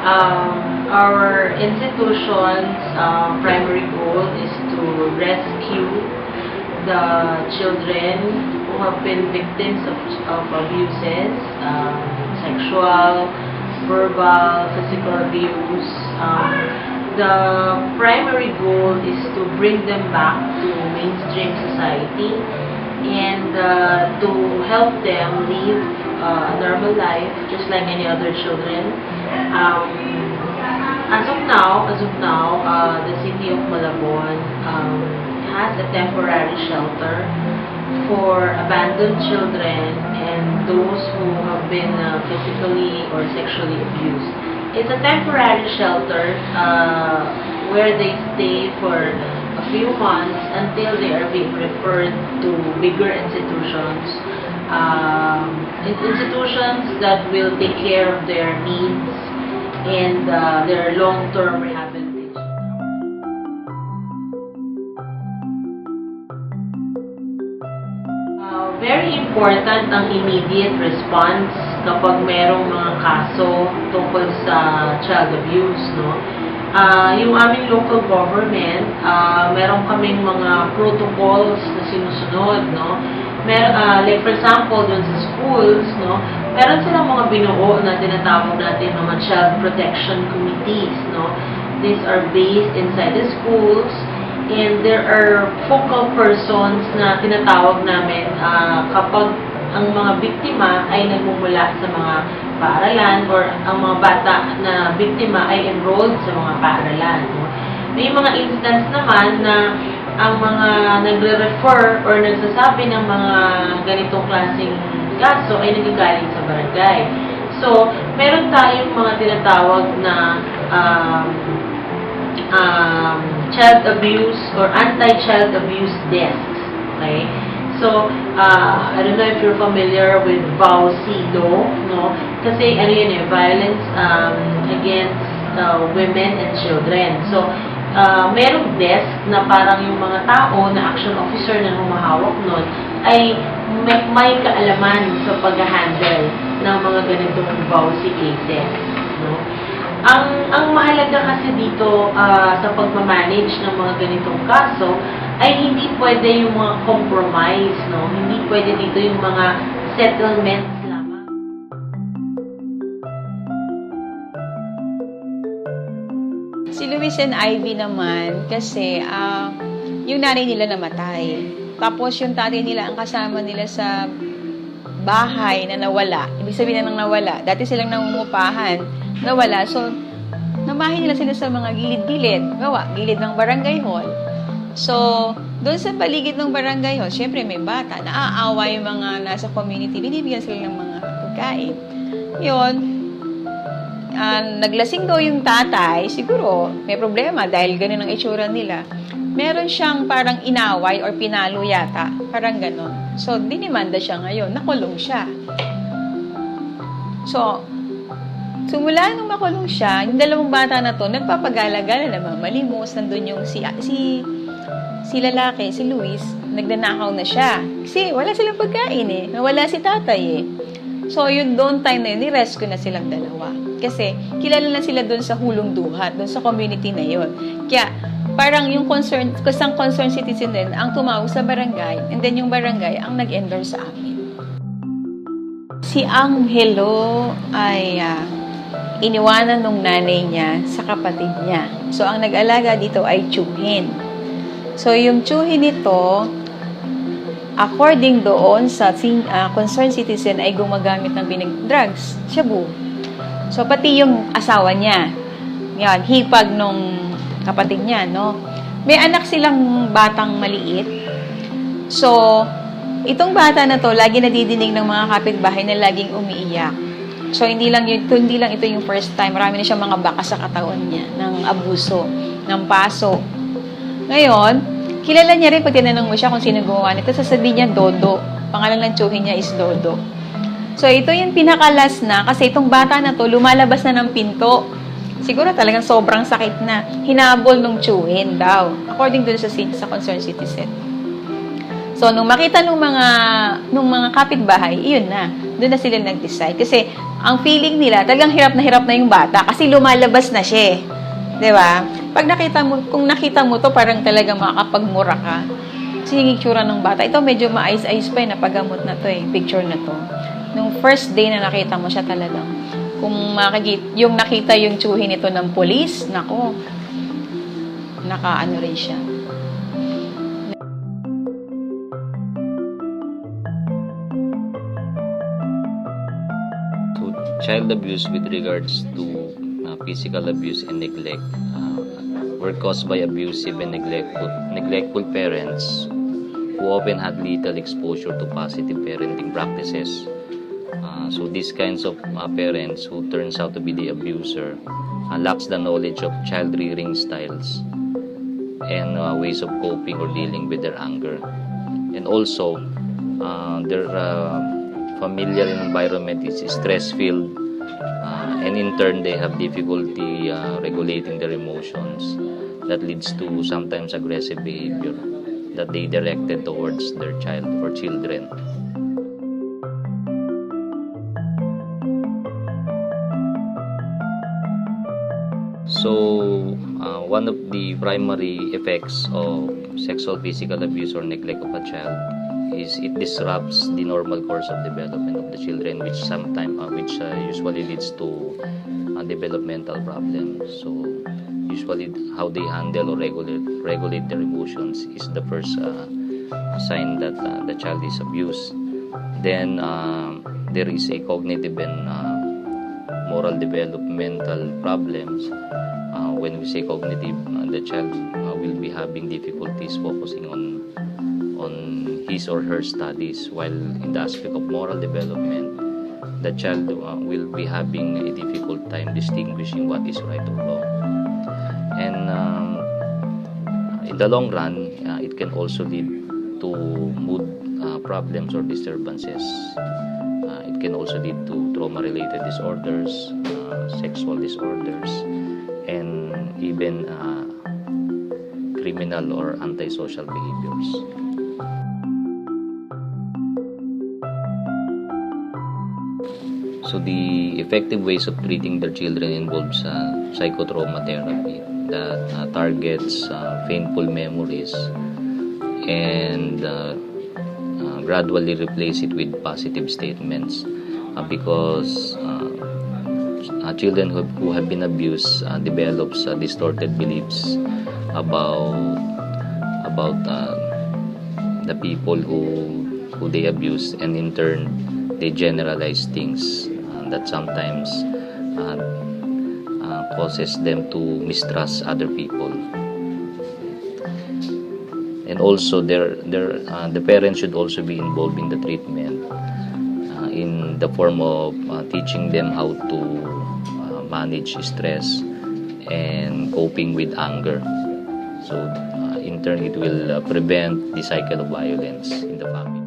Our institution's primary goal is to rescue the children who have been victims of abuses, sexual, verbal, physical abuse. The primary goal is to bring them back to mainstream society and to help them live a normal life just like any other children. As of now, the city of Malabon has a temporary shelter for abandoned children and those who have been physically or sexually abused. It's a temporary shelter where they stay for a few months until they are being referred to bigger institutions. Institutions that will take care of their needs and their long-term rehabilitation. Very important ang immediate response kapag merong mga kaso tungkol sa child abuse, no? Yung aming local government, meron kaming mga protocols na sinusunod, no? Like for example, dun sa schools, no? Meron silang mga binuo na tinatawag natin mga child protection committees, no? These are based inside the schools. And there are focal persons na tinatawag namin kapag ang mga biktima ay nagmumula sa mga paaralan or ang mga bata na biktima ay enrolled sa mga paaralan. No? May mga instance naman na ang mga nagre-refer or nagsasabi ng mga ganitong klaseng kaso ay nagagaling sa barangay. So, meron tayong mga tinatawag na child abuse or anti-child abuse desks. Okay? So, I don't know if you're familiar with VAUC law, no? Kasi ano yun violence against women and children. So, merong desk na parang yung mga tao na action officer na humahawak nun ay may kaalaman sa pag-handle ng mga ganitong VAUC cases. No? Ang mahalaga kasi dito sa pagmamanage ng mga ganitong kaso ay hindi pwede yung mga compromise, no? Hindi pwede dito yung mga settlements lamang. Si Luis and Ivy naman kasi yung nanay nila namatay. Tapos yung tatay nila ang kasama nila sa bahay na nawala. Ibig sabihin na nawala. Dati silang nangungupahan. Nawala. So, namahin nila sila sa mga gilid-gilid. Gilid ng barangay hall. So, doon sa paligid ng barangay hall, syempre may bata. Naaawa yung mga nasa community. Binibigyan sila ng mga pagkain. Yun. Naglasing daw yung tatay. Siguro, may problema dahil ganun ang itsura nila. Meron siyang parang inaway or pinalo yata. Parang ganun. So, dinimanda siya ngayon. Nakulong siya. So, simula nung makulong siya, yung dalawang bata na to, nagpapagala-gala naman, malimos, nandun yung si lalaki, si Luis, nagdanakaw na siya. Kasi wala silang pagkain eh. Nawala si tatay eh. So, yun doon time na yun, ni-rescue na silang dalawa. Kasi, kilala na sila doon sa hulong duhat, doon sa community na yun. Kaya, parang yung kusang concerned citizen din, ang tumawag sa barangay, and then yung barangay, ang nag-endorse sa amin. Si Angelo ay iniwanan nung nanay niya sa kapatid niya. So, ang nag-alaga dito ay tsuhin. So, yung tsuhin nito, according doon sa concerned citizen, ay gumagamit ng drugs, shabu. So, pati yung asawa niya, yan, hipag nung kapatid niya, no? May anak silang batang maliit. So, itong bata na to, lagi nadidinig ng mga kapitbahay na laging umiiyak. So, hindi lang ito yung first time. Marami na siyang mga bakas sa katawan niya ng abuso, ng paso. Ngayon, kilala niya rin pag tinanong mo siya kung sino gumawa nito, sasabihin niya Dodo. Pangalan ng tsuhin niya is Dodo. So, ito yung pinakalas na kasi itong bata na to, lumalabas na ng pinto. Siguro talagang sobrang sakit na. Hinabol nung tsuhin daw. According dun sa concerned citizen. So, nung makita nung mga kapitbahay, iyon na. Doon na sila nag-decide. Kasi, ang feeling nila, talagang hirap na yung bata kasi lumalabas na siya. 'Di ba? Kung nakita mo to, parang talagang makakapagmura ka. Kasi yung itsura ng bata, ito medyo maayos-ayos pa napagamot na to picture na to. Nung first day na nakita mo siya talagang, kung nakita yung tsuhin nito ng police, nako, nakaano rin siya. So, child abuse with regards to physical abuse and neglect were caused by abusive and neglectful parents who often had little exposure to positive parenting practices. So these kinds of parents who turns out to be the abuser lacks the knowledge of child rearing styles and ways of coping or dealing with their anger. And also, their familiar environment is stress-filled, and in turn they have difficulty regulating their emotions. That leads to sometimes aggressive behavior that they directed towards their child or children. So, one of the primary effects of sexual physical abuse or neglect of a child is it disrupts the normal course of development of the children, which usually leads to developmental problems. So, usually how they handle or regulate their emotions is the first sign that the child is abused. Then there is a cognitive and moral developmental problems. When we say cognitive, the child will be having difficulties focusing on his or her studies, while in the aspect of moral development, the child will be having a difficult time distinguishing what is right or wrong. And in the long run, it can also lead to mood problems or disturbances. It can also lead to trauma-related disorders, sexual disorders, and even criminal or antisocial behaviors. So the effective ways of treating their children involves psychotrauma therapy that targets painful memories and gradually replace it with positive statements, because children who have been abused develops distorted beliefs about the people who they abuse, and in turn they generalize things that sometimes causes them to mistrust other people. And also the parents should also be involved in the treatment in the form of teaching them how to manage stress and coping with anger. So in turn it will prevent the cycle of violence in the family.